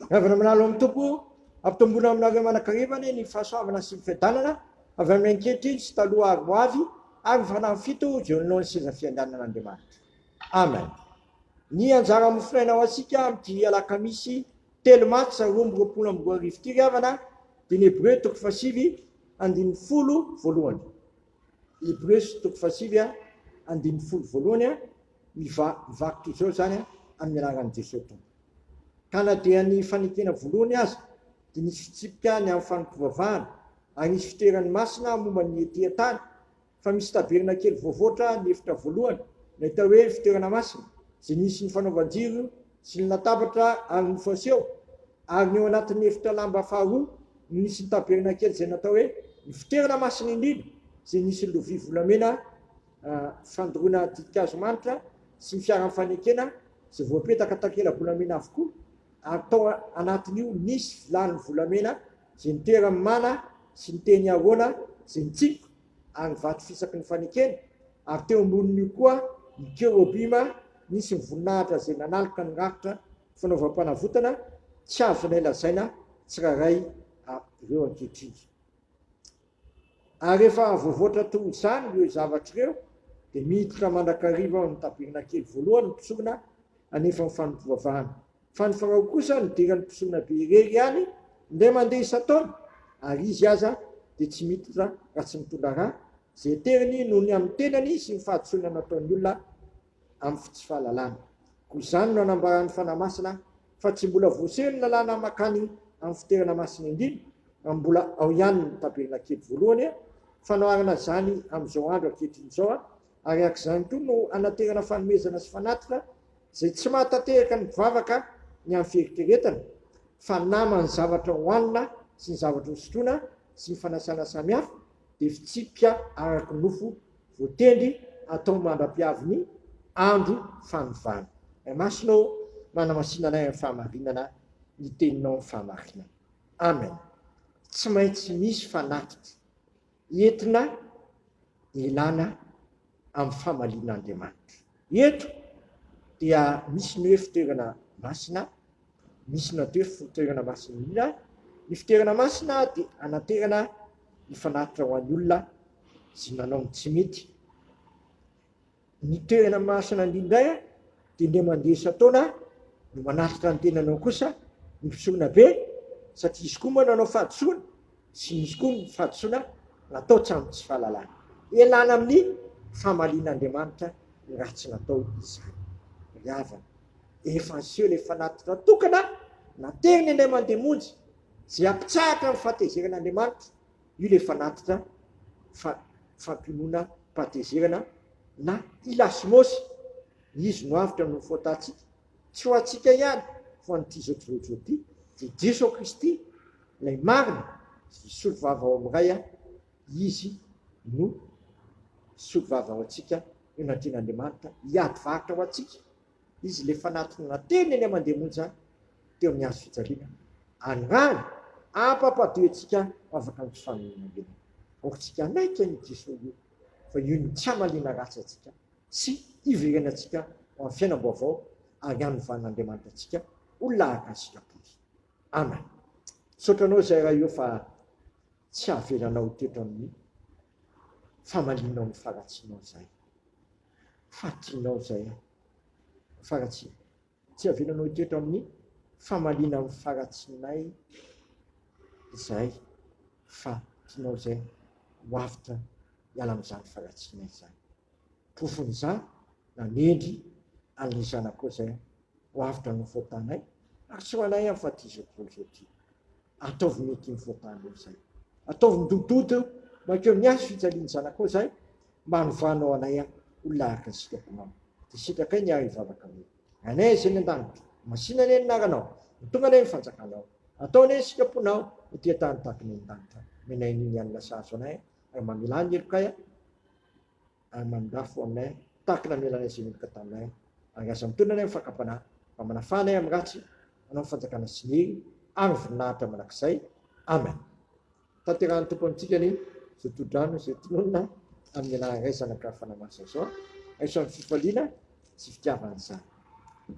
Avy aminalo amin'ny tompo, ampitombona aminareo manankarivany ny fahasoavana sy ny fiadanana avy amin'ny ankehitriny sy taloha ary ho avy ary fanahy fito jelonoany seza fiandanan'Andriamanitra. Amen. Ny anjara mofinaina ho antsika amin'ity alakamisy 3 Martsa 2024 ty ry havana dia ny Hébreu 7:11. Hébreu 7:11 mivakotra izao zany amin'ny anaran'i Jesosy tompo. Ka na dia ny fanekena voalohany azy dia nisy fitsipika ny amin'ny fanimpivavahana ary nisy fitoeran'ny masina momba ny ety-tany, fa misy taberina kely voavoatra ny efitra voalohany nahita hoe fitoerana masina izay nisy ny fanaovan-jiro sy ny latabatra ary ny foseho, ary ny eo anatin'ny efitra lamba faharoa nisy ny taberina kely izay natao hoe ny fitoerana masina indrindra, izay nisy ny lovia volamena fandoroana dikankazo manitra sy ny fiara fanekena izay voapetaka takela-bolamena avokoa, ary tao anatin'io nisy vilany volamena izay nitoerany mana sy ny teny ahoana izay nitsipika ary vato fisaky ny fanekena, ary teo amboniny koa ny kerobima nisy ny voninahitra izay nanaloka ny rafitra fanaovam-panavotana, tsy azo lazaina tsiraray ireo ankehitriny. Ary rehefa voavoatra toy izany ireo zavatra ireo dia miditra mandrakariva ao amin'ny taberna kely voalohany ny mpisona anefa amin'ny fanimpivavahana. Fa ny farao kosa nidiran'ny mpisona be irery ihany indray mandeha isan-taona, ary izy aza dia tsy miditra raha tsy mitondra rà, izay teriny noho ny amin'ny tenany sy ny fahadisoana nataon'ny olona amin'ny tsy fahalalana. Koa izany no anambaran'ny fanahy masina fa tsy mbola voaseho ny lalàna makany amin'ny fitoerana masina indrindra, mbola ao ihany ny taberna kely voalohany, fanoharana zany amin'izao andro ankehitriny izao, ary ak'izany koa no anaterana fanomezana sy fanatitra izay tsy mahatanteraka ny mpivavaka ny amin'ny fieritreretana, fa nama ny zavatra hohanina sy ny zavatra hosotroana sy ny fanasana samihafa dia fitsipika araky nofo voatendry atao mandra-piavy ny andro fanovana. Masinao manamasinanay amin'ny fahamarinana ny teninao amin'ny fahamarinana. Amen. Tsy maintsy misy fanatitra entina ilana amin'ny fahamalinan'Andriamanitra. Eto dia misy ny hoe fitoerana masina, misy natao hoe fitoerana masina indrindra. Ny fitoerana masina dia anaterana ny fanatitra ho an'ny olona izay nanao ny tsy mety. Ny toerana masina indrindra dia indray mandeha isan-taona no manatitra ny tenanao kosa ny mpisona be, satria izy koa moa nanao fahadisoana sy misy koa ny fahadisoana natao hatramin'ny tsy fahalalana. Elana amin'ny fahamalinan'Andriamanitra ny raha tsy natao izany. Ry havana, efa aseho ilay fanatitra tokana naterina indray mandeha monjy izay ampitsahatra amin'ny fahatezerin'Andriamanitra. Io ilay fanatitra fampinoana fahatezerana na ilasymosy, izy no avitra no foatantsika, tsy ho antsika ihany fa an'ity zao ty dia Jesosy Kristy ilay marina sy solo-vava ao amin'iray, izy no solo-vava ao antsika eo anatin'Andriamanitra, hiady varitra ho antsika. Izy ilay fanatitra naterina eny mandeha monjy teo amin'ny hazo fijaliana, any rany ampapadio antsika afaka ny fanomenana. Ohatsika naika ny Jesosy io, fa io ny tsy hamalina ratsy antsika sy iverena antsika ho amin'ny fiainam-baovao ary hanovan'Andriamanitra antsika olona araka sikapozy. Amen. Sotranao izay raha io fa tsy havelanao teto amin'ny fahamalinao ny faratsinao izay. Fatinao izay faratsiana. Tsy havelanao teto amin'ny fahamalina amin'ny faratsinay izay, fa tianao izay ho avitra hiala amin'izany faratsinay izany. Tofon'izany nanendry an'ilay zanako izay ho avitra ny fotanay, ary tsy ho anay amin'ny fahatizako izao ty. Ataovy mety ny fotanao izay. Ataovy midododo makeo ny hazo fijaliany zanako izay, mba hanovanao anay olona araka ny sikaponao. Dia sitraka ny ary hivavaka aminao. Anay izay ny an-danitra, masinana eny naranao, mitonga anay ny fanjakanao, ataonay ny sikaponao ity tany tahaka ny an-danitra. Menay ny anina sahazo anay, ary mamela ny elokay, ary mandafo aminay, tahaka namelanay izay meloka taminay, ary aza mitondra anay mifakampana, mba manafanay amin'ny ratsy, manao fanjakana sy ny hery, ary voninahitra manakizay. Amen. Tanterahany tompo amintsika ny izay todrano izay tononona amin'ny anaran'iray zanaka fanahy masina izao, aisan'ny fifaliana sy fitiavana izany.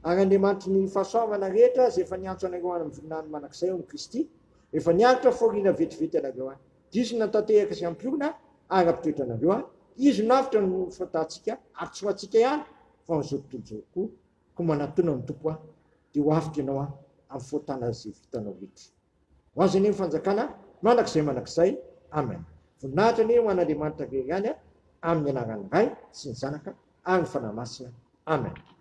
Ary Andriamanitra ny fahasoavana rehetra zay efa niantso anareo any amin'ny voninahiny manak'izay eo amin'ny Kristy, efa niaritra foriana vetivety anareo any. Diso natanteraka sy ampiorina ary ampitoetra anareo any. Izy navitra no fatantsika ary tsy ho antsika ihany fa amin'izao tontolo izao koa. Ko manatona ny tompo dia ho afaka ianao amin'ny fohatana izay vitanao rehetra. Ho azy ny fanjakana manak'izay. Amen. Voninahitra ny ho an'Andriamanitra rery ihany amin'ny anaran'ny Ray sy ny Zanaka ary ny fanahy masina. Amen.